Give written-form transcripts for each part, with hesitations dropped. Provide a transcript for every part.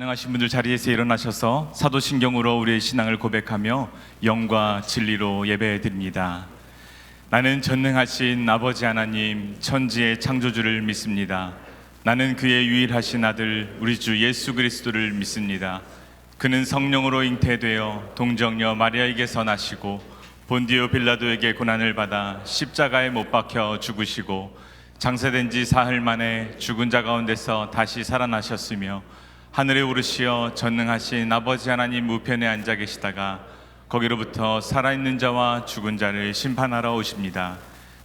가능하신 분들 자리에서 일어나셔서 사도신경으로 우리의 신앙을 고백하며 영과 진리로 예배드립니다. 나는 전능하신 아버지 하나님, 천지의 창조주를 믿습니다. 나는 그의 유일하신 아들 우리 주 예수 그리스도를 믿습니다. 그는 성령으로 잉태되어 동정녀 마리아에게서 나시고 본디오 빌라도에게 고난을 받아 십자가에 못 박혀 죽으시고 장사된 지 사흘 만에 죽은 자 가운데서 다시 살아나셨으며 하늘에 오르시어 전능하신 아버지 하나님 우편에 앉아 계시다가 거기로부터 살아있는 자와 죽은 자를 심판하러 오십니다.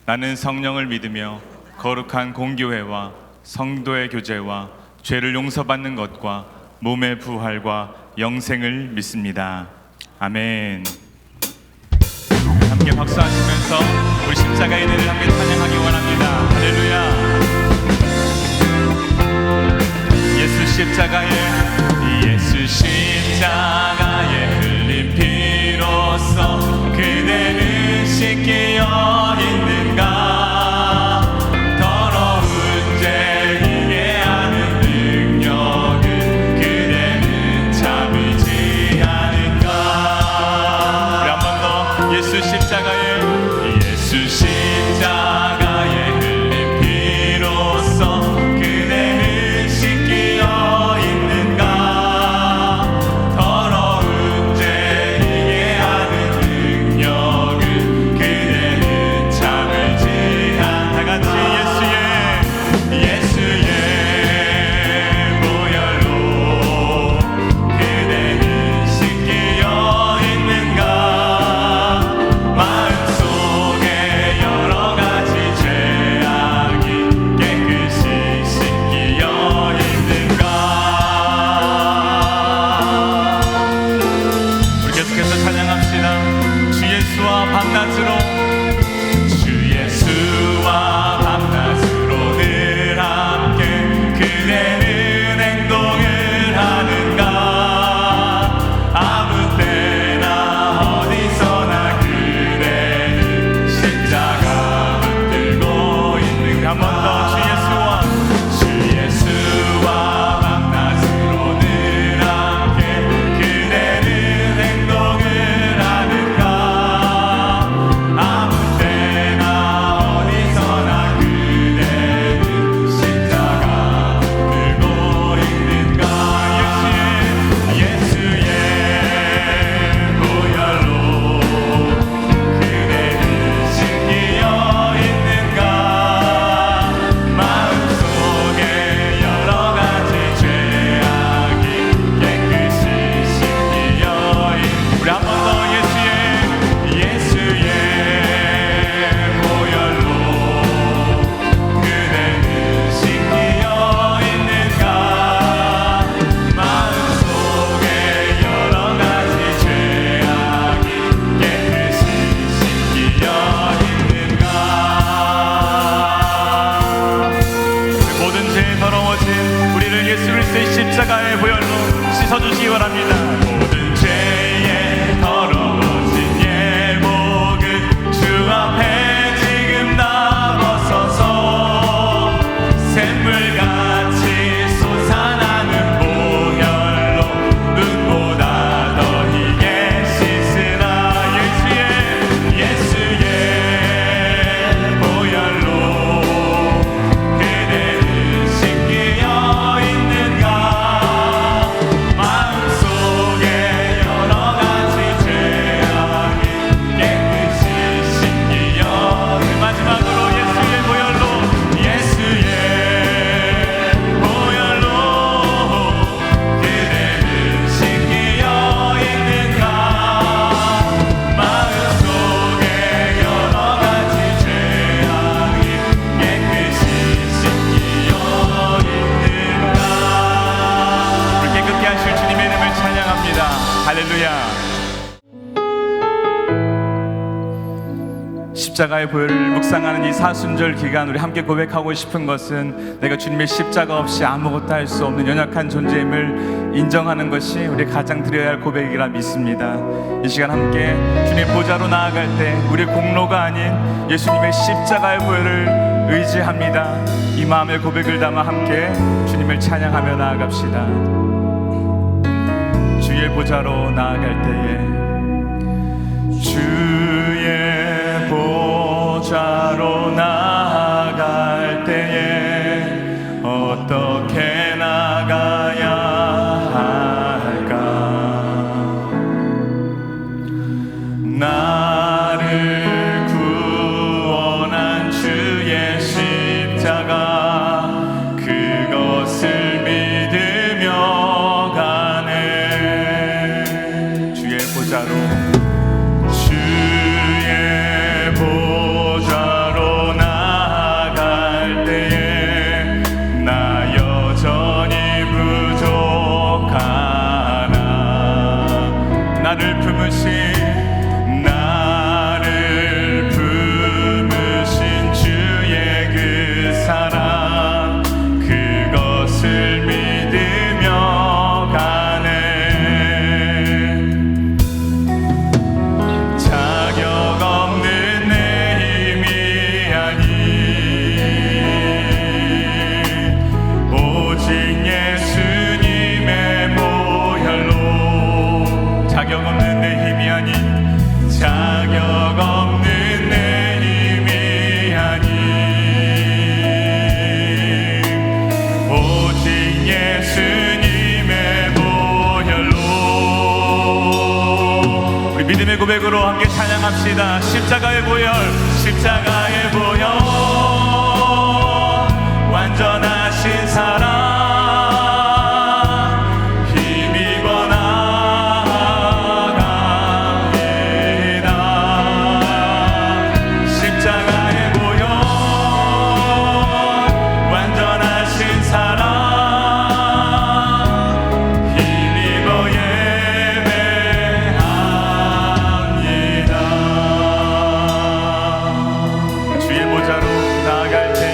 나는 성령을 믿으며 거룩한 공교회와 성도의 교제와 죄를 용서받는 것과 몸의 부활과 영생을 믿습니다. 아멘. 함께 박수하시면서 우리 십자가의 은혜를 함께 찬양하기 원합니다. 할렐루야. 예수 십자가에 흘린 피로써 그대는 씻기어 있는가. 더러운 죄 이해하는 능력은 그대는 참을지 않을까. 우리 한 번 더 예수 십자가에 흘린 피로써 그대는 씻기어 있는가. 더러운 죄 이해하는 능력은 그대는 참을지 않. 다같이 예수의 보혈로 그대는 씻기어 있는가. 마음속에 여러 가지 죄악이 깨끗이 씻기어 있는가. 우리 계속해서 찬양합시다. 주 예수와 밤낮으로, 주 예수와 밤낮으로 늘 함께 그대는 행동을 하는가. 아무 때나 어디서나 그대는 십자가 붙들고 있는가. 한 번 더 주 예수와 밤낮으로 늘 함께 그대는 행동을 하는가. 아무 때나 어디서나 그대는 십자가 들고 있는가. 예수의 보혈로 그대는 씻기어 있는가. 마음속에 여러 가지 죄악이 깨끗이 씻기어 있는가. 우리 한 번 더 예수의 보혈로 그대는 씻기어 있는가. 마음속에 여러 가지 죄악이 깨끗이 씻기어 있는가. 모든 죄에 더러워진 우리를 예수 그리스도의 십자가의 보혈로 씻어주시기 바랍니다. 모든 죄에 더러워진 예복은 주 앞에 지금 다 벗어서 샘물같이 솟아나는 보혈로 눈보다 더 희게 씻으라. 예수의 보혈로 그대는 씻기어 있는가. 마음속에 여러 가지 죄악이 깨끗이 씻기어. 마지막으로 예수의 보혈로 그대는 씻기어 있는가. 마음속에 여러 가지 죄악이 깨끗이 씻기어 있는가. 우리 깨끗게 하실 주님의 이름을 찬양합니다. 할렐루야. 십자가의 보혈을 묵상하는 이 사순절 기간, 우리 함께 고백하고 싶은 것은 내가 주님의 십자가 없이 아무것도 할 수 없는 연약한 존재임을 인정하는 것이 우리 가장 드려야 할 고백이라 믿습니다. 이 시간 함께 주님 보좌로 나아갈 때 우리의 공로가 아닌 예수님의 십자가의 보혈을 의지합니다. 이 마음의 고백을 담아 함께 주님을 찬양하며 나아갑시다. 주의 보좌로 나아갈 때에 주의 보좌로 나아갈 때에 어떻게 나가야 할까? 나를 구원한 주의 십자가 그것을 믿으며 가네. 주의 보좌로 나아갈 때에 나 여전히 부족하나. 나를 품으신 주의 그 사랑 그것을 믿으며 가네. 자격 없는 내 힘이 아니 오직 예수님의 보혈로. 자격 없는 내 힘이 아닌 자격 없는 내 힘이 아닌 오직 예수님의 보혈로. 우리 믿음의 고백으로 함께 찬양합시다. 십자가의 보혈, 십자가의 보혈, 완전하신 사랑 힘입어 나아갑니다. 십자가의 보혈, 완전하신 사랑 힘입어 예배합니다. 주의 보좌로 나아갈 때에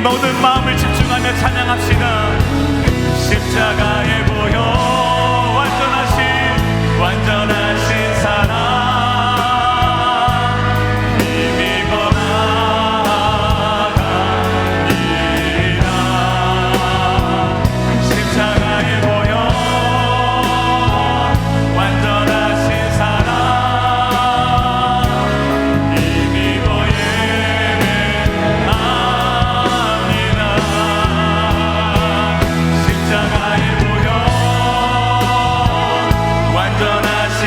모든 마음을 집중하며 찬양합시다. 십자가의 보혈, 완전하신 사랑 힘입어 나아갑니다. 십자가의 보혈, 완전하신 사랑 힘입어 예배합니다. 십자가의 보혈, 완전하신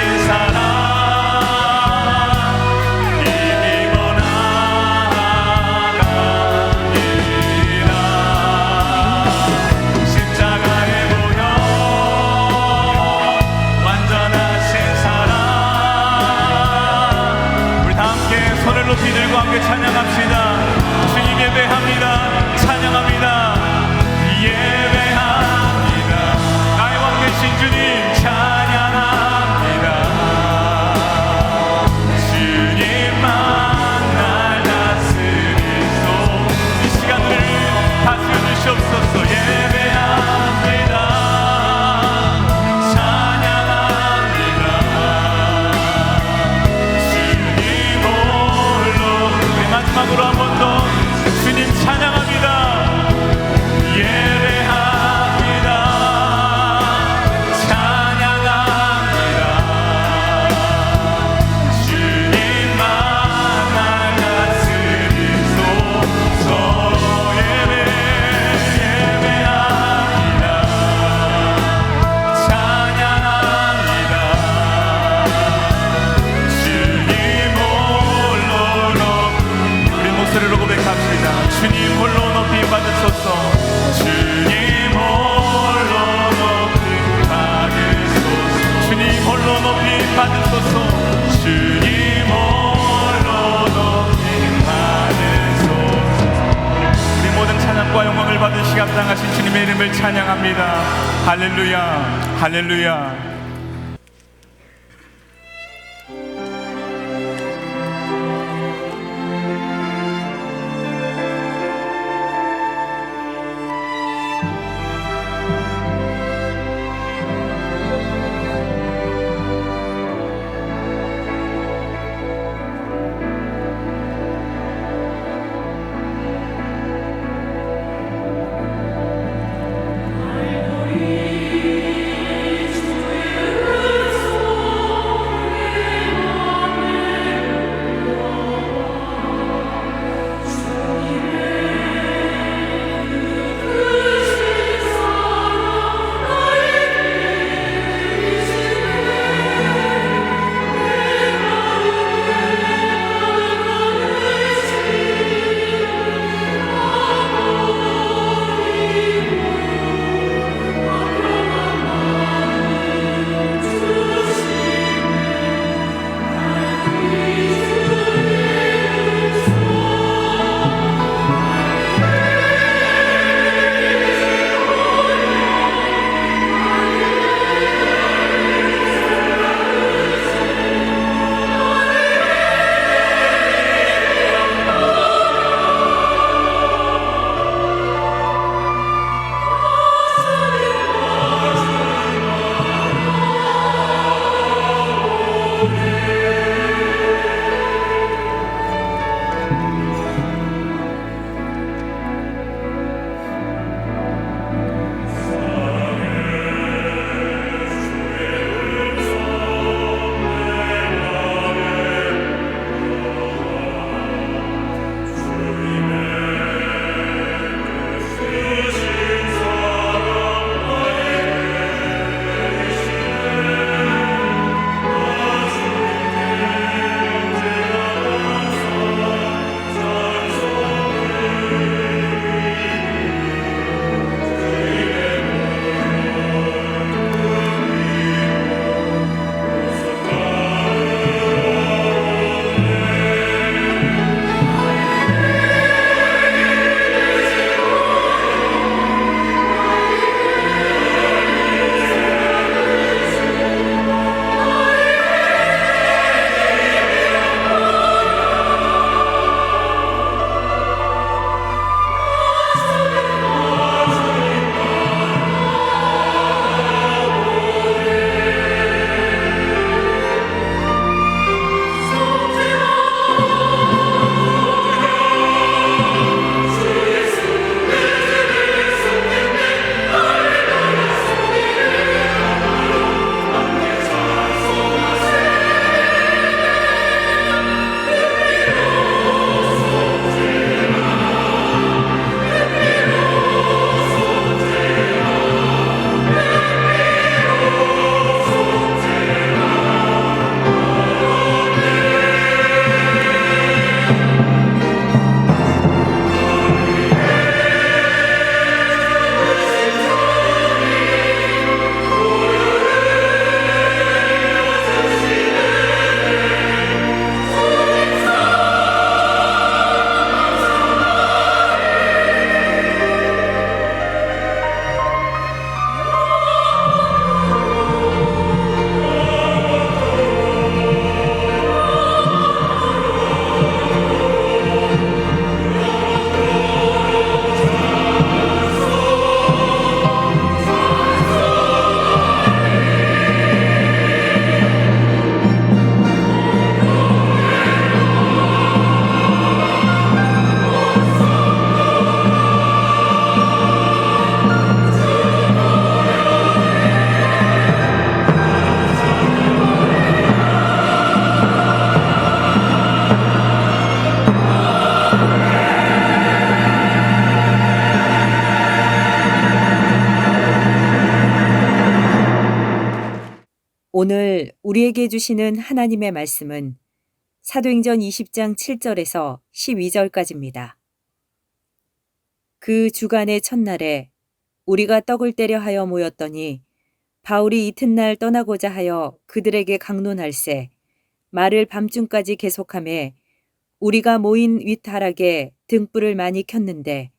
합당하신 주님의 이름을 찬양합니다. 할렐루야, 할렐루야. 오늘 우리에게 주시는 하나님의 말씀은 사도행전 20장 7절에서 12절까지입니다. 그 주간의 첫날에 우리가 떡을 떼려 하여 모였더니 바울이 이튿날 떠나고자 하여 그들에게 강론할세 말을 밤중까지 계속하매 우리가 모인 윗하락에 등불을 많이 켰는데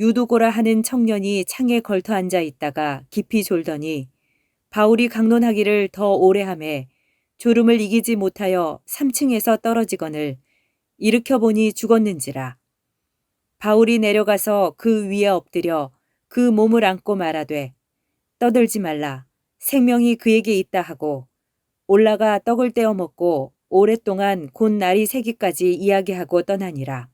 유두고라 하는 청년이 창에 걸터 앉아 있다가 깊이 졸더니 바울이 강론하기를 더 오래 하매 졸음을 이기지 못하여 3층에서 떨어지거늘 일으켜 보니 죽었는지라. 바울이 내려가서 그 위에 엎드려 그 몸을 안고 말하되 떠들지 말라. 생명이 그에게 있다 하고 올라가 떡을 떼어 먹고 오랫동안 곧 날이 새기까지 이야기하고 떠나니라.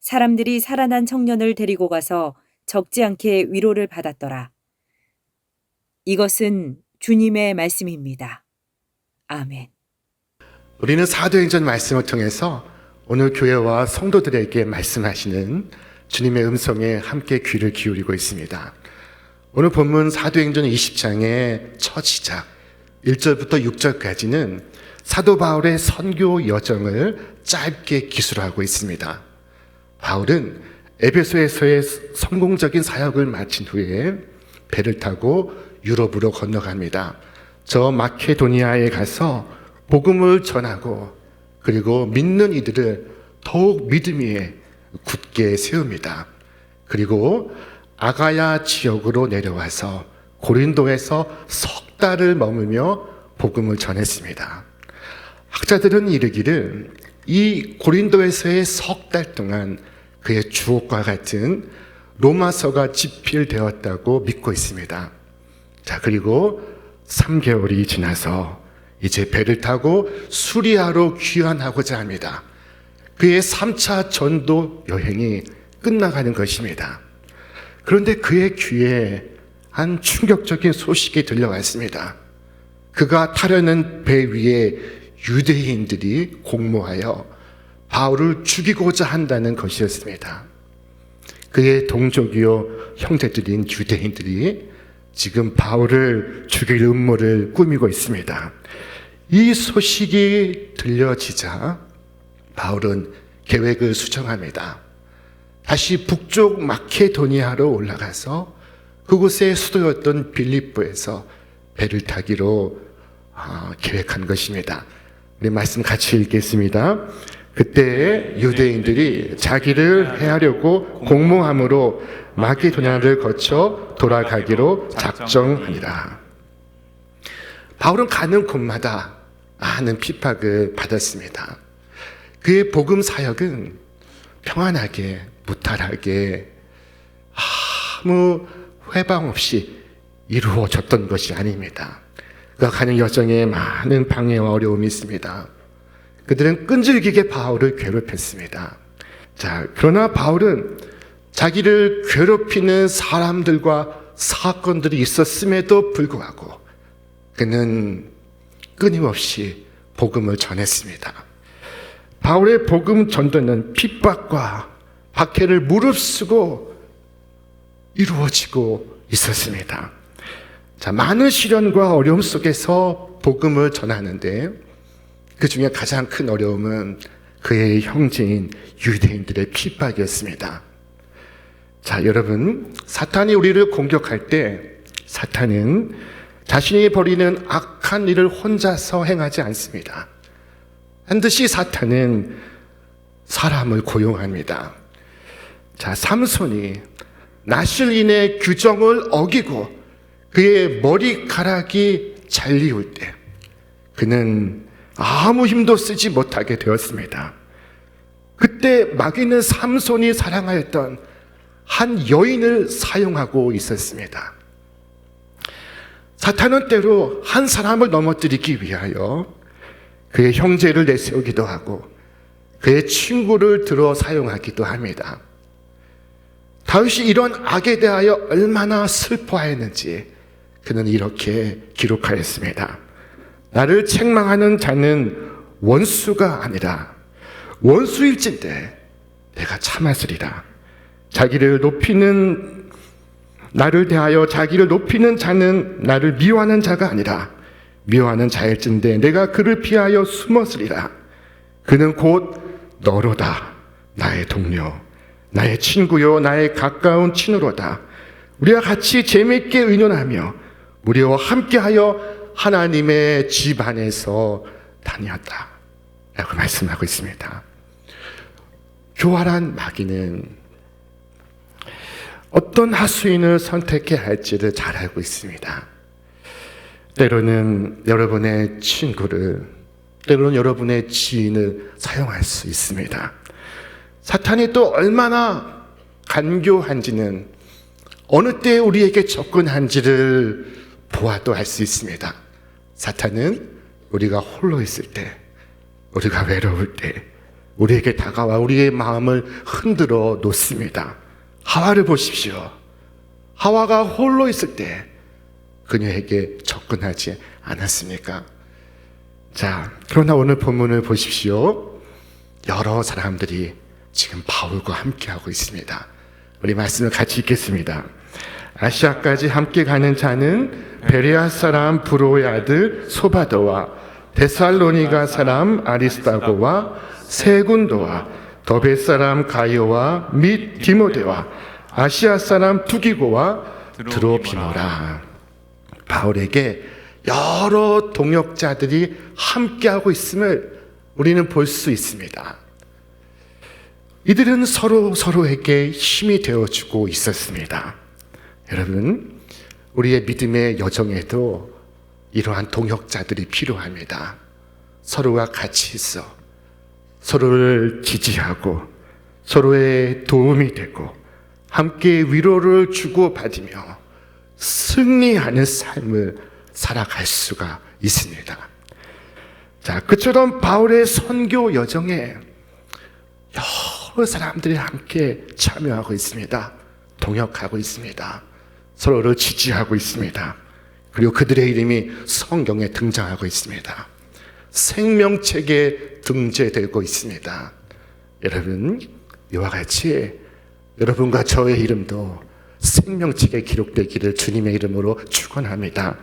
사람들이 살아난 청년을 데리고 가서 적지 않게 위로를 받았더라. 이것은 주님의 말씀입니다. 아멘. 우리는 사도행전 말씀을 통해서 오늘 교회와 성도들에게 말씀하시는 주님의 음성에 함께 귀를 기울이고 있습니다. 오늘 본문 사도행전 20장의 첫 시작 1절부터 6절까지는 사도 바울의 선교 여정을 짧게 기술하고 있습니다. 바울은 에베소에서의 성공적인 사역을 마친 후에 배를 타고 유럽으로 건너갑니다. 저 마케도니아에 가서 복음을 전하고 그리고 믿는 이들을 더욱 믿음 위에 굳게 세웁니다. 그리고 아가야 지역으로 내려와서 고린도에서 석 달을 머무며 복음을 전했습니다. 학자들은 이르기를 이 고린도에서의 석 달 동안 그의 주옥과 같은 로마서가 집필되었다고 믿고 있습니다. 자, 그리고 3개월이 지나서 이제 배를 타고 수리아로 귀환하고자 합니다. 그의 3차 전도 여행이 끝나가는 것입니다. 그런데 그의 귀에 한 충격적인 소식이 들려왔습니다. 그가 타려는 배 위에 유대인들이 공모하여 바울을 죽이고자 한다는 것이었습니다. 그의 동족이요 형제들인 유대인들이 지금 바울을 죽일 음모를 꾸미고 있습니다. 이 소식이 들려지자 바울은 계획을 수정합니다. 다시 북쪽 마케도니아로 올라가서 그곳의 수도였던 빌립보에서 배를 타기로 계획한 것입니다. 우리 말씀 같이 읽겠습니다. 그때 유대인들이 자기를 해하려고 공모함으로 마케도니아를 거쳐 돌아가기로 작정하니라. 바울은 가는 곳마다 많은 핍박을 받았습니다. 그의 복음 사역은 평안하게 무탈하게 아무 회방 없이 이루어졌던 것이 아닙니다. 그가 가는 여정에 많은 방해와 어려움이 있습니다. 그들은 끈질기게 바울을 괴롭혔습니다. 자, 그러나 바울은 자기를 괴롭히는 사람들과 사건들이 있었음에도 불구하고 그는 끊임없이 복음을 전했습니다. 바울의 복음 전도는 핍박과 박해를 무릅쓰고 이루어지고 있었습니다. 자, 많은 시련과 어려움 속에서 복음을 전하는데 그 중에 가장 큰 어려움은 그의 형제인 유대인들의 핍박이었습니다. 자, 여러분, 사탄이 우리를 공격할 때 사탄은 자신이 벌이는 악한 일을 혼자서 행하지 않습니다. 반드시 사탄은 사람을 고용합니다. 자, 삼손이 나실인의 규정을 어기고 그의 머리카락이 잘리울 때 그는 아무 힘도 쓰지 못하게 되었습니다. 그때 마귀는 삼손이 사랑하였던 한 여인을 사용하고 있었습니다. 사탄은 때로 한 사람을 넘어뜨리기 위하여 그의 형제를 내세우기도 하고 그의 친구를 들어 사용하기도 합니다. 다윗이 이런 악에 대하여 얼마나 슬퍼하였는지 그는 이렇게 기록하였습니다. 나를 책망하는 자는 원수가 아니라 원수일진데 내가 참았으리라. 나를 대하여 자기를 높이는 자는 나를 미워하는 자가 아니라 미워하는 자일진데 내가 그를 피하여 숨었으리라. 그는 곧 너로다. 나의 동료, 나의 친구요, 나의 가까운 친구로다. 우리와 같이 재미있게 의논하며 우리와 함께하여 하나님의 집 안에서 다녔다 라고 말씀하고 있습니다. 교활한 마귀는 어떤 하수인을 선택해야 할지를 잘 알고 있습니다. 때로는 여러분의 친구를, 때로는 여러분의 지인을 사용할 수 있습니다. 사탄이 또 얼마나 간교한지는 어느 때 우리에게 접근한지를 보아도 알 수 있습니다. 사탄은 우리가 홀로 있을 때, 우리가 외로울 때 우리에게 다가와 우리의 마음을 흔들어 놓습니다. 하와를 보십시오. 하와가 홀로 있을 때 그녀에게 접근하지 않았습니까? 자, 그러나 오늘 본문을 보십시오. 여러 사람들이 지금 바울과 함께하고 있습니다. 우리 말씀을 같이 읽겠습니다. 아시아까지 함께 가는 자는 베레아 사람 브로의 아들 소바더와 데살로니가 사람 아리스다고와 세군도와 더베 사람 가이오와 및 디모데와 아시아 사람 투기고와 드로피모라. 바울에게 여러 동역자들이 함께하고 있음을 우리는 볼 수 있습니다. 이들은 서로에게 힘이 되어주고 있었습니다. 여러분, 우리의 믿음의 여정에도 이러한 동역자들이 필요합니다. 서로가 같이 있어 서로를 지지하고 서로의 도움이 되고 함께 위로를 주고받으며 승리하는 삶을 살아갈 수가 있습니다. 자, 그처럼 바울의 선교 여정에 여러 사람들이 함께 참여하고 있습니다. 동역하고 있습니다. 서로를 지지하고 있습니다. 그리고 그들의 이름이 성경에 등장하고 있습니다. 생명책에 등재되고 있습니다. 여러분, 이와 같이 여러분과 저의 이름도 생명책에 기록되기를 주님의 이름으로 축원합니다.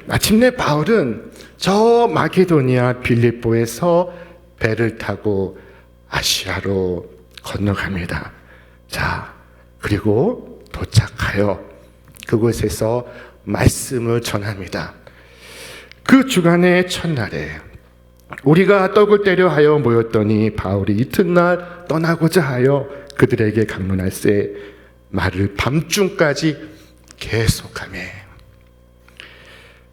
마침내 바울은 저 마게도니아 빌립보에서 배를 타고 아시아로 건너갑니다. 자, 그리고 도착하여 그곳에서 말씀을 전합니다. 그 주간의 첫날에 우리가 떡을 떼려 하여 모였더니 바울이 이튿날 떠나고자 하여 그들에게 강론할세 말을 밤중까지 계속하며.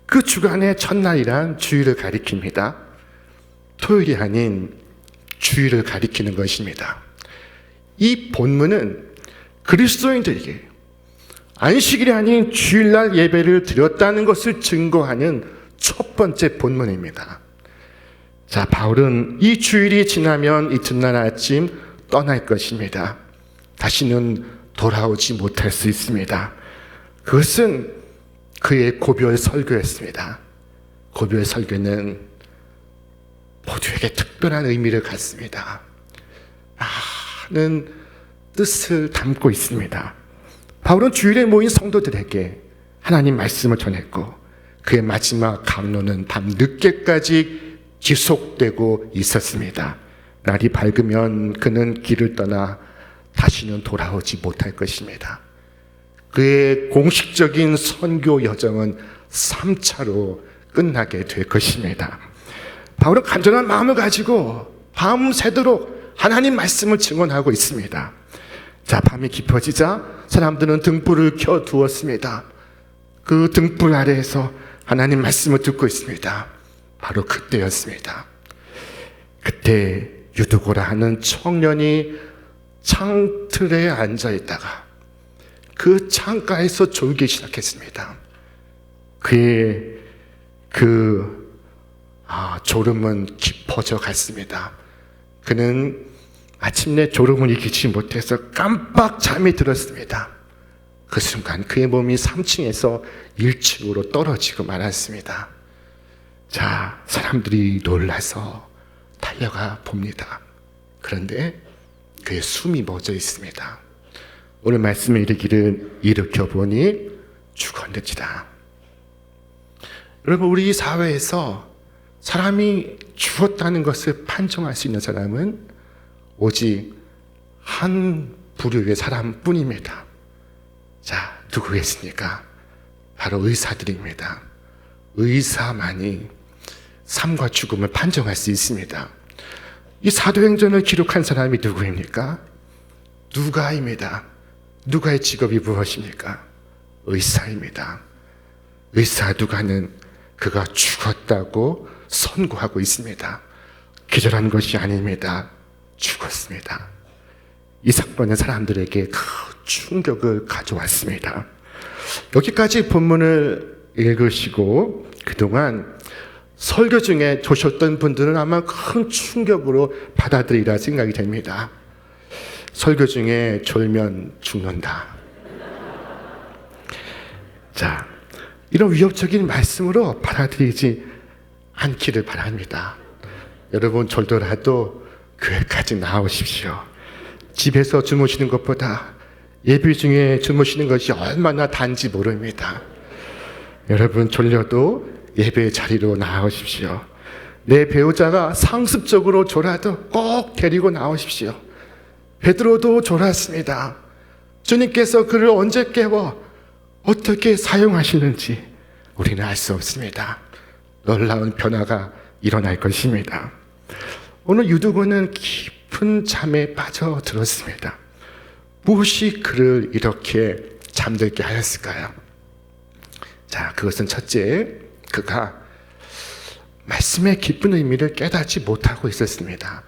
그 주간의 첫날이란 주일을 가리킵니다. 토요일이 아닌 주일을 가리키는 것입니다. 이 본문은 그리스도인들에게 안식일이 아닌 주일날 예배를 드렸다는 것을 증거하는 첫 번째 본문입니다. 자, 바울은 이 주일이 지나면 이튿날 아침 떠날 것입니다. 다시는 돌아오지 못할 수 있습니다. 그것은 그의 고별 설교였습니다. 고별 설교는 모두에게 특별한 의미를 갖습니다. 많은 뜻을 담고 있습니다. 바울은 주일에 모인 성도들에게 하나님 말씀을 전했고 그의 마지막 강론은 밤 늦게까지 지속되고 있었습니다. 날이 밝으면 그는 길을 떠나 다시는 돌아오지 못할 것입니다. 그의 공식적인 선교 여정은 3차로 끝나게 될 것입니다. 바울은 간절한 마음을 가지고 밤새도록 하나님 말씀을 증언하고 있습니다. 자, 밤이 깊어지자 사람들은 등불을 켜두었습니다. 그 등불 아래에서 하나님 말씀을 듣고 있습니다. 바로 그때였습니다. 그때 유두고라 하는 청년이 창틀에 앉아있다가 그 창가에서 졸기 시작했습니다. 그의 졸음은 깊어져 갔습니다. 그는 마침내 졸음을 이기지 못해서 깜빡 잠이 들었습니다. 그 순간 그의 몸이 3층에서 1층으로 떨어지고 말았습니다. 자, 사람들이 놀라서 달려가 봅니다. 그런데 그의 숨이 멎어 있습니다. 오늘 말씀에 이르기를 일으켜 보니 죽었느니라. 여러분, 우리 사회에서 사람이 죽었다는 것을 판정할 수 있는 사람은 오직 한 부류의 사람뿐입니다. 자, 누구겠습니까? 바로 의사들입니다. 의사만이 삶과 죽음을 판정할 수 있습니다. 이 사도행전을 기록한 사람이 누구입니까? 누가입니다. 누가의 직업이 무엇입니까? 의사입니다. 의사 누가는 그가 죽었다고 선고하고 있습니다. 기절한 것이 아닙니다. 죽었습니다. 이 사건은 사람들에게 큰 충격을 가져왔습니다. 여기까지 본문을 읽으시고 그동안 설교 중에 보셨던 분들은 아마 큰 충격으로 받아들이라 생각이 됩니다. 설교 중에 졸면 죽는다. 자, 이런 위협적인 말씀으로 받아들이지 않기를 바랍니다. 여러분 졸더라도 교회까지 나오십시오. 집에서 주무시는 것보다 예배 중에 주무시는 것이 얼마나 단지 모릅니다. 여러분 졸려도 예배 자리로 나오십시오. 내 배우자가 상습적으로 졸아도 꼭 데리고 나오십시오. 베드로도 졸았습니다. 주님께서 그를 언제 깨워 어떻게 사용하시는지 우리는 알 수 없습니다. 놀라운 변화가 일어날 것입니다. 오늘 유두고는 깊은 잠에 빠져들었습니다. 무엇이 그를 이렇게 잠들게 하였을까요? 자, 그것은 첫째, 그가 말씀의 깊은 의미를 깨닫지 못하고 있었습니다.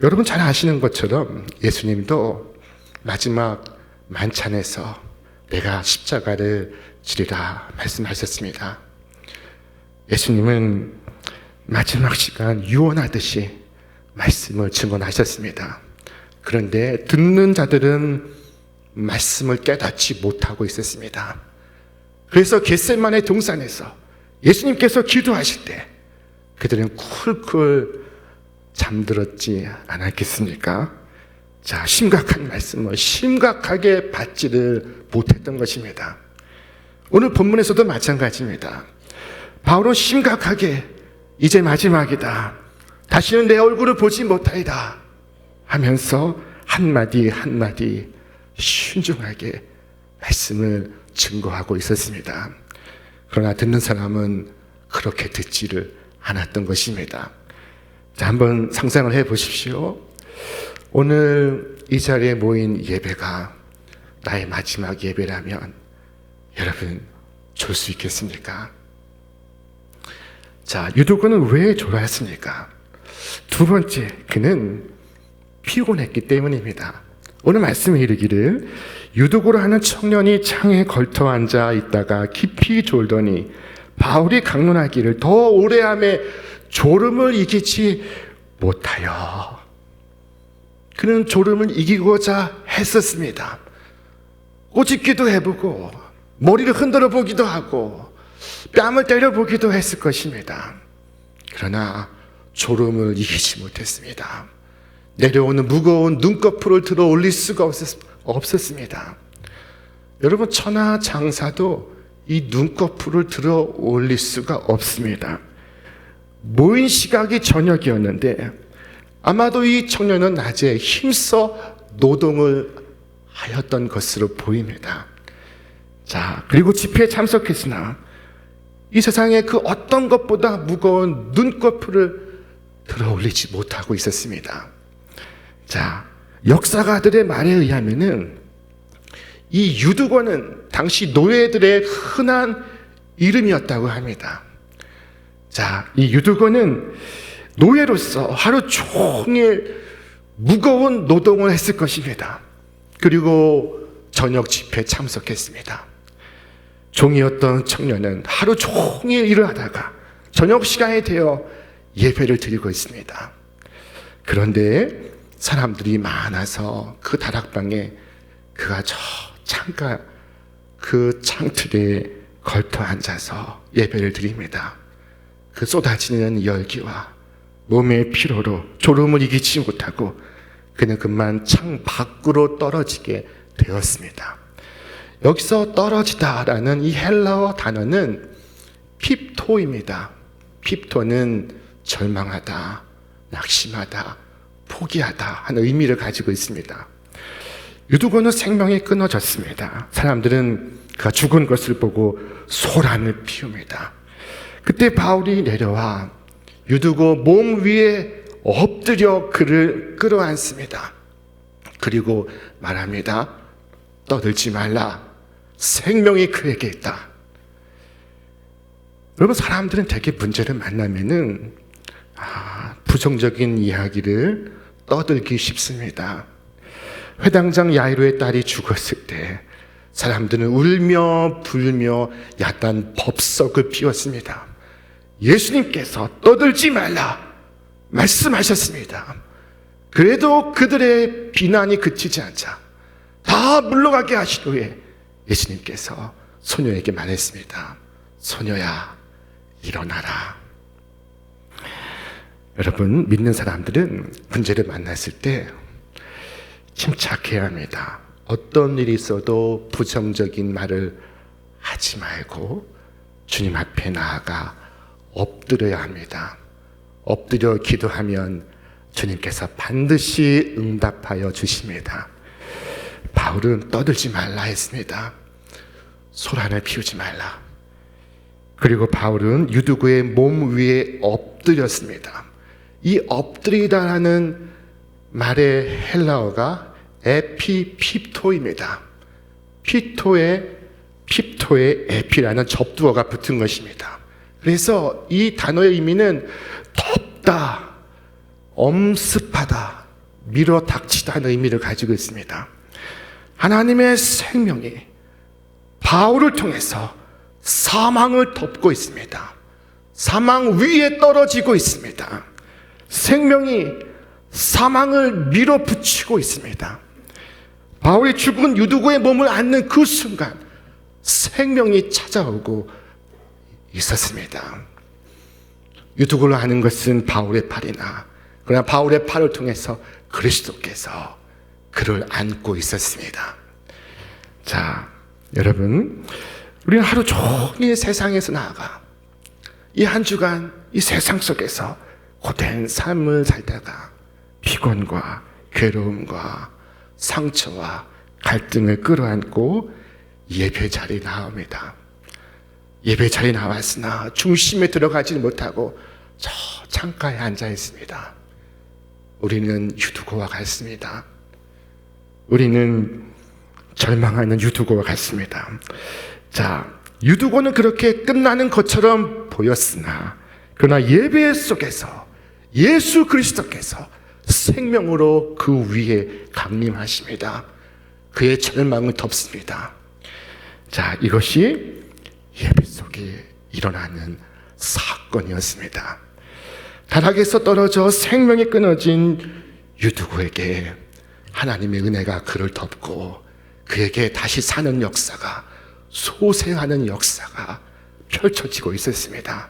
여러분 잘 아시는 것처럼 예수님도 마지막 만찬에서 내가 십자가를 지리라 말씀하셨습니다. 예수님은 마지막 시간 유언하듯이 말씀을 증언하셨습니다. 그런데 듣는 자들은 말씀을 깨닫지 못하고 있었습니다. 그래서 겟세마네 동산에서 예수님께서 기도하실 때 그들은 쿨쿨 잠들었지 않았겠습니까? 자, 심각한 말씀을 심각하게 받지를 못했던 것입니다. 오늘 본문에서도 마찬가지입니다. 바울은 심각하게 이제 마지막이다. 다시는 내 얼굴을 보지 못하리다 하면서 한마디 한마디 신중하게 말씀을 증거하고 있었습니다. 그러나 듣는 사람은 그렇게 듣지를 않았던 것입니다. 자, 한번 상상을 해 보십시오. 오늘 이 자리에 모인 예배가 나의 마지막 예배라면 여러분 졸 수 있겠습니까? 자, 유두고는 왜 졸았습니까? 두 번째, 그는 피곤했기 때문입니다. 오늘 말씀에 이르기를 유두고로 하는 청년이 창에 걸터 앉아 있다가 깊이 졸더니 바울이 강론하기를 더 오래함에 졸음을 이기지 못하여. 그는 졸음을 이기고자 했었습니다. 꼬집기도 해보고 머리를 흔들어 보기도 하고 뺨을 때려 보기도 했을 것입니다. 그러나 졸음을 이기지 못했습니다. 내려오는 무거운 눈꺼풀을 들어 올릴 수가 없었습니다. 여러분 천하장사도 이 눈꺼풀을 들어 올릴 수가 없습니다. 모인 시각이 저녁이었는데 아마도 이 청년은 낮에 힘써 노동을 하였던 것으로 보입니다. 자, 그리고 집회에 참석했으나 이 세상에 그 어떤 것보다 무거운 눈꺼풀을 들어 올리지 못하고 있었습니다. 자, 역사가들의 말에 의하면은 이 유두고는 당시 노예들의 흔한 이름이었다고 합니다. 자, 이 유두고는 노예로서 하루 종일 무거운 노동을 했을 것입니다. 그리고 저녁 집회에 참석했습니다. 종이었던 청년은 하루 종일 일을 하다가 저녁 시간이 되어 예배를 드리고 있습니다. 그런데 사람들이 많아서 그 다락방에 그가 저 창가 그 창틀에 걸터 앉아서 예배를 드립니다. 그 쏟아지는 열기와 몸의 피로로 졸음을 이기지 못하고 그는 그만 창 밖으로 떨어지게 되었습니다. 여기서 떨어지다라는 이 헬라어 단어는 핍토입니다. 핍토는 절망하다, 낙심하다, 포기하다 하는 의미를 가지고 있습니다. 유두고는 생명이 끊어졌습니다. 사람들은 그가 죽은 것을 보고 소란을 피웁니다. 그때 바울이 내려와 유두고 몸 위에 엎드려 그를 끌어안습니다. 그리고 말합니다. 떠들지 말라. 생명이 그에게 있다. 여러분, 사람들은 되게 문제를 만나면은 부정적인 이야기를 떠들기 쉽습니다. 회당장 야이로의 딸이 죽었을 때 사람들은 울며 불며 야단 법석을 피웠습니다. 예수님께서 떠들지 말라 말씀하셨습니다. 그래도 그들의 비난이 그치지 않자 다 물러가게 하신 후에 예수님께서 소녀에게 말했습니다. 소녀야, 일어나라. 여러분, 믿는 사람들은 문제를 만났을 때 침착해야 합니다. 어떤 일이 있어도 부정적인 말을 하지 말고 주님 앞에 나아가 엎드려야 합니다. 엎드려 기도하면 주님께서 반드시 응답하여 주십니다. 바울은 떠들지 말라 했습니다. 소란을 피우지 말라. 그리고 바울은 유두고의 몸 위에 엎드렸습니다. 이 엎드리다라는 말의 헬라어가 에피핍토입니다. 핍토에 에피라는 접두어가 붙은 것입니다. 그래서 이 단어의 의미는 덮다, 엄습하다, 밀어닥치다는 의미를 가지고 있습니다. 하나님의 생명이 바울을 통해서 사망을 덮고 있습니다. 사망 위에 떨어지고 있습니다. 생명이 사망을 밀어붙이고 있습니다. 바울이 죽은 유두고의 몸을 안는 그 순간 생명이 찾아오고 있었습니다. 유두고를 아는 것은 바울의 팔이나, 그러나 바울의 팔을 통해서 그리스도께서 그를 안고 있었습니다. 자, 여러분, 우리는 하루 종일 세상에서 나아가 이 한 주간 이 세상 속에서 고된 삶을 살다가 피곤과 괴로움과 상처와 갈등을 끌어안고 예배 자리에 나옵니다. 예배 자리에 나왔으나 중심에 들어가지 못하고 저 창가에 앉아 있습니다. 우리는 유두고와 같습니다. 우리는 절망하는 유두고와 같습니다. 자, 유두고는 그렇게 끝나는 것처럼 보였으나 그러나 예배 속에서 예수 그리스도께서 생명으로 그 위에 강림하십니다. 그의 절망을 덮습니다. 자, 이것이 예배 속에 일어나는 사건이었습니다. 다락에서 떨어져 생명이 끊어진 유두고에게 하나님의 은혜가 그를 덮고 그에게 다시 사는 역사가, 소생하는 역사가 펼쳐지고 있었습니다.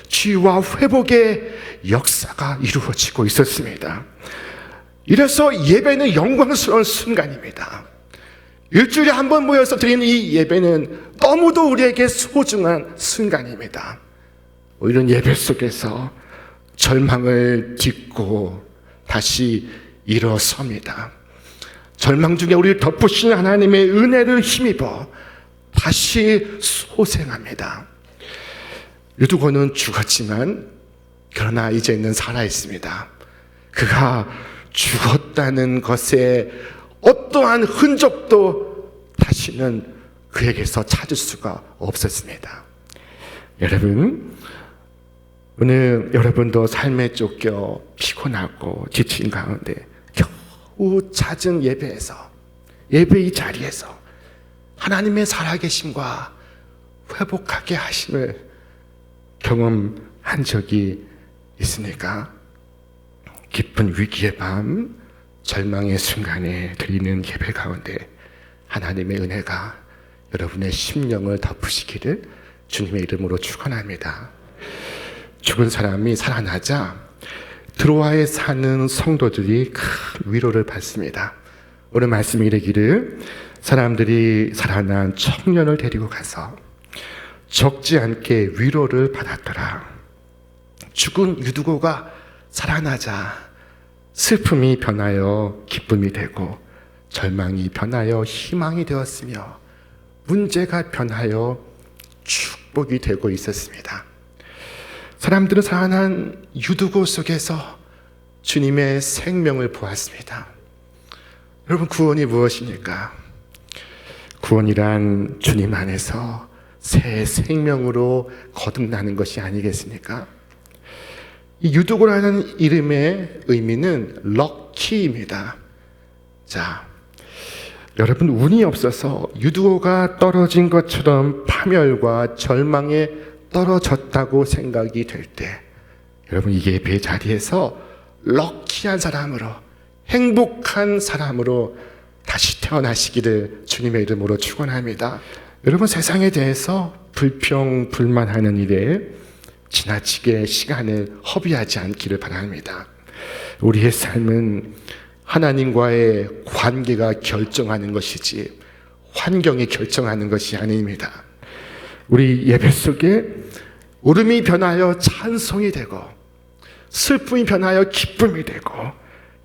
치유와 회복의 역사가 이루어지고 있었습니다. 이래서 예배는 영광스러운 순간입니다. 일주일에 한 번 모여서 드리는 이 예배는 너무도 우리에게 소중한 순간입니다. 이런 예배 속에서 절망을 딛고 다시 일어섭니다. 절망 중에 우리를 덮으신 하나님의 은혜를 힘입어 다시 소생합니다. 유두고는 죽었지만 그러나 이제는 살아있습니다. 그가 죽었다는 것에 어떠한 흔적도 다시는 그에게서 찾을 수가 없었습니다. 여러분, 오늘 여러분도 삶에 쫓겨 피곤하고 지친 가운데 겨우 찾은 예배에서, 예배의 자리에서 하나님의 살아계심과 회복하게 하심을 경험한 적이 있으니까 깊은 위기의 밤, 절망의 순간에 드리는 예배 가운데 하나님의 은혜가 여러분의 심령을 덮으시기를 주님의 이름으로 축원합니다. 죽은 사람이 살아나자 드로아에 사는 성도들이 큰 위로를 받습니다. 오늘 말씀이 이르기를 사람들이 살아난 청년을 데리고 가서 적지 않게 위로를 받았더라. 죽은 유두고가 살아나자 슬픔이 변하여 기쁨이 되고 절망이 변하여 희망이 되었으며 문제가 변하여 축복이 되고 있었습니다. 사람들은 살아난 유두고 속에서 주님의 생명을 보았습니다. 여러분, 구원이 무엇입니까? 구원이란 주님 안에서 새 생명으로 거듭나는 것이 아니겠습니까? 이 유두고라는 이름의 의미는 럭키입니다. 자, 여러분, 운이 없어서 유두고가 떨어진 것처럼 파멸과 절망에 떨어졌다고 생각이 될 때, 여러분, 이 예배 자리에서 럭키한 사람으로, 행복한 사람으로 다시 태어나시기를 주님의 이름으로 축원합니다. 여러분, 세상에 대해서 불평, 불만하는 일에 지나치게 시간을 허비하지 않기를 바랍니다. 우리의 삶은 하나님과의 관계가 결정하는 것이지 환경이 결정하는 것이 아닙니다. 우리 예배 속에 울음이 변하여 찬송이 되고 슬픔이 변하여 기쁨이 되고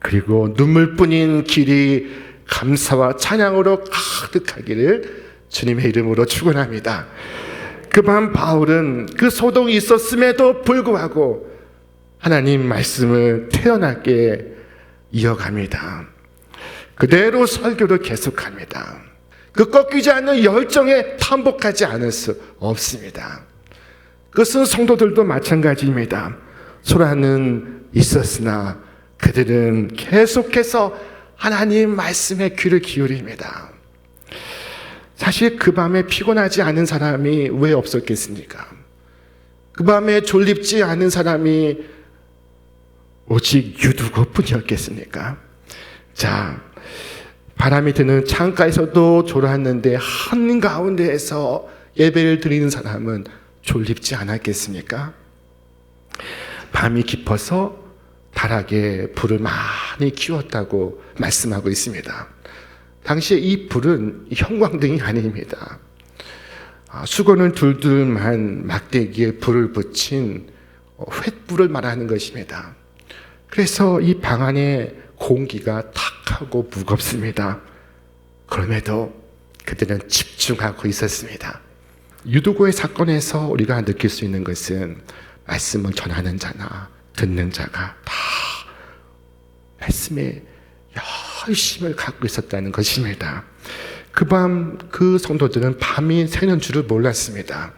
그리고 눈물뿐인 길이 감사와 찬양으로 가득하기를 주님의 이름으로 축원합니다. 그 밤 바울은 그 소동이 있었음에도 불구하고 하나님 말씀을 태연하게 이어갑니다. 그대로 설교를 계속합니다. 그 꺾이지 않는 열정에 탐복하지 않을 수 없습니다. 그것은 성도들도 마찬가지입니다. 소란은 있었으나 그들은 계속해서 하나님 말씀에 귀를 기울입니다. 사실 그 밤에 피곤하지 않은 사람이 왜 없었겠습니까? 그 밤에 졸립지 않은 사람이 오직 유두고뿐이었겠습니까? 자, 바람이 드는 창가에서도 졸았는데 한가운데에서 예배를 드리는 사람은 졸립지 않았겠습니까? 밤이 깊어서 다락에 불을 많이 키웠다고 말씀하고 있습니다. 당시에 이 불은 형광등이 아닙니다. 수건을 둘둘만 막대기에 불을 붙인 횃불을 말하는 것입니다. 그래서 이 방 안에 공기가 탁하고 무겁습니다. 그럼에도 그들은 집중하고 있었습니다. 유두고의 사건에서 우리가 느낄 수 있는 것은 말씀을 전하는 자나 듣는 자가 다 말씀에 열심을 갖고 있었다는 것입니다. 그 밤 그 성도들은 밤이 새는 줄을 몰랐습니다.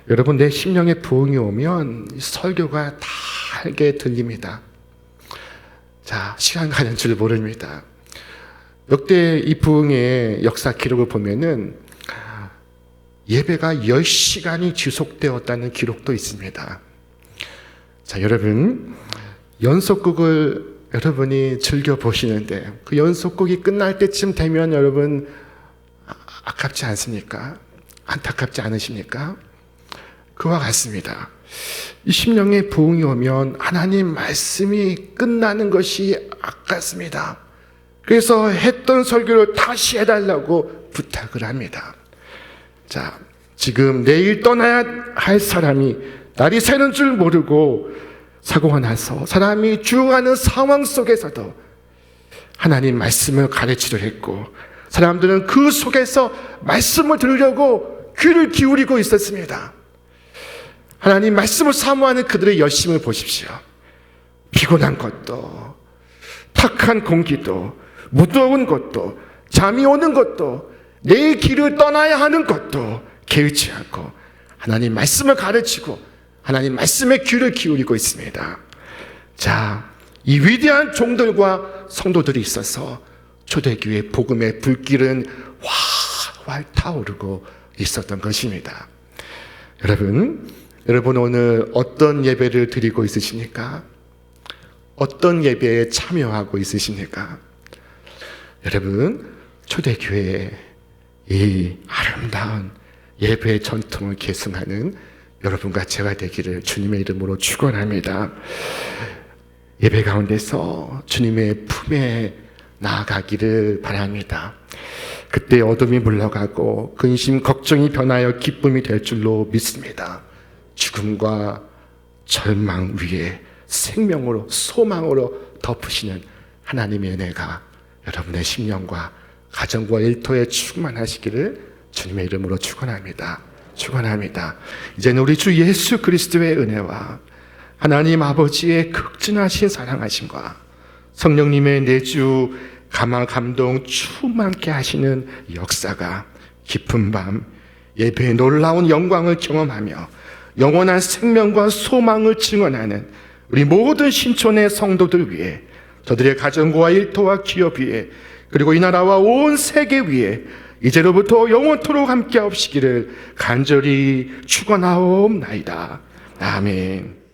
여러분, 내 심령에 부흥이 오면 설교가 달게 들립니다. 자, 시간 가는 줄 모릅니다. 역대 이 부흥의 역사 기록을 보면은 예배가 10시간이 지속되었다는 기록도 있습니다. 자, 여러분, 연속극을 여러분이 즐겨 보시는데 그 연속극이 끝날 때쯤 되면 여러분 아깝지 않습니까? 안타깝지 않으십니까? 그와 같습니다. 이 심령의 부흥이 오면 하나님 말씀이 끝나는 것이 아깝습니다. 그래서 했던 설교를 다시 해달라고 부탁을 합니다. 자, 지금 내일 떠나야 할 사람이 날이 새는 줄 모르고 사고가 나서 사람이 죽어가는 상황 속에서도 하나님 말씀을 가르치려 했고 사람들은 그 속에서 말씀을 들으려고 귀를 기울이고 있었습니다. 하나님 말씀을 사모하는 그들의 열심을 보십시오. 피곤한 것도 탁한 공기도 무더운 것도 잠이 오는 것도 내 길을 떠나야 하는 것도 개의치 않고 하나님 말씀을 가르치고 하나님 말씀에 귀를 기울이고 있습니다. 자, 이 위대한 종들과 성도들이 있어서 초대교회 복음의 불길은 활활 타오르고 있었던 것입니다. 여러분 오늘 어떤 예배를 드리고 있으십니까? 어떤 예배에 참여하고 있으십니까? 여러분, 초대교회의 이 아름다운 예배의 전통을 계승하는 여러분과 제가 되기를 주님의 이름으로 축원합니다. 예배 가운데서 주님의 품에 나아가기를 바랍니다. 그때 어둠이 물러가고 근심, 걱정이 변하여 기쁨이 될 줄로 믿습니다. 죽음과 절망 위에 생명으로, 소망으로 덮으시는 하나님의 은혜가 여러분의 심령과 가정과 일터에 충만하시기를 주님의 이름으로 축원합니다. 축원합니다. 이제는 우리 주 예수 그리스도의 은혜와 하나님 아버지의 극진하신 사랑하심과 성령님의 내주 감화 감동 충만케 하시는 역사가 깊은 밤 예배의 놀라운 영광을 경험하며 영원한 생명과 소망을 증언하는 우리 모든 신촌의 성도들 위해, 저들의 가정과 일터와 기업 위에, 그리고 이 나라와 온 세계 위에 이제로부터 영원토록 함께하옵시기를 간절히 축원하옵나이다. 아멘.